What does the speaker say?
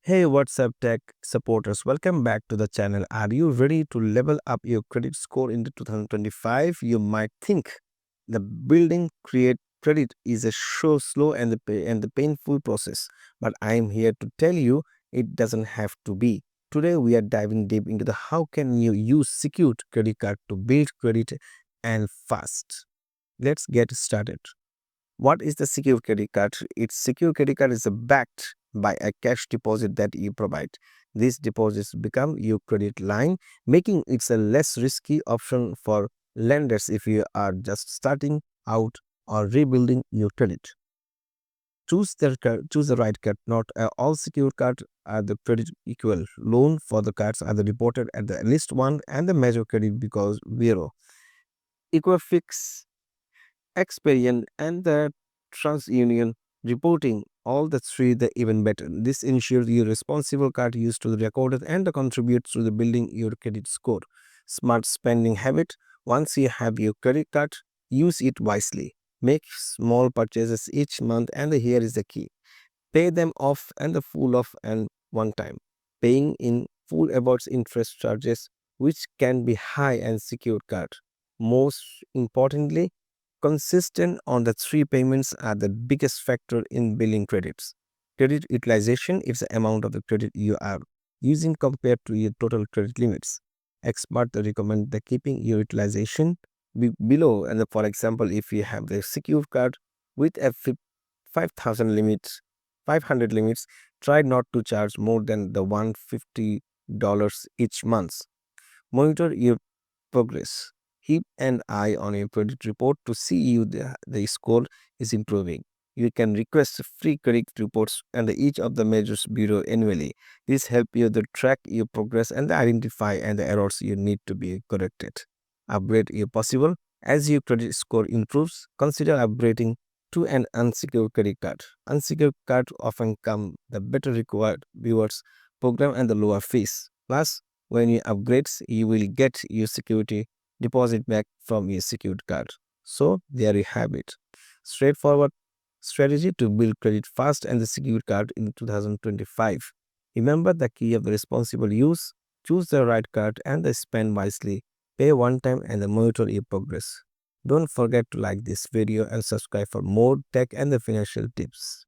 Hey, what's up, tech supporters? Welcome back to the channel. Are you ready to level up your credit score in the 2025? You might think the building create credit is a slow and the painful process, but I am here to tell you it doesn't have to be. Today we are diving deep into the how can you use secured credit card to build credit and fast. Let's get started. What is the secure credit card? Its secure credit card is backed by a cash deposit that you provide. These deposits become your credit line, making it a less risky option for lenders if you are just starting out or rebuilding your credit. Choose the right card. Not all secure cards are the credit equal. Loan for the cards are the reported at the list one and the major credit because bureau. Equifix Experian and the TransUnion reporting all the three the even better. This ensures your responsible card used to the recorded and contributes to the building your credit score. Smart spending habit. Once you have your credit card, use it wisely. Make small purchases each month and here is the key. Pay them off and the full off and one time. Paying in full avoids interest charges which can be high and secured card. Most importantly, consistent on the three payments are the biggest factor in billing credits. Credit utilization is the amount of the credit you are using compared to your total credit limits. Experts recommend the keeping your utilization below, and for example, if you have the secured card with a 5,000 limits, 500 limits, try not to charge more than the $150 each month. Monitor your progress. Keep an eye on your credit report to see you the score is improving. You can request free credit reports and each of the measures bureau annually. This help you to track your progress and identify and the errors you need to be corrected. Upgrade if possible. As your credit score improves, consider upgrading to an unsecured credit card. Unsecured cards often come the better required viewers program and the lower fees. Plus, when you upgrade, you will get your security deposit back from your secured card. So there you have it. Straightforward strategy to build credit fast and the secured card in 2025. Remember the key of the responsible use. Choose the right card and the spend wisely. Pay one time and the monitor your progress. Don't forget to like this video and subscribe for more tech and the financial tips.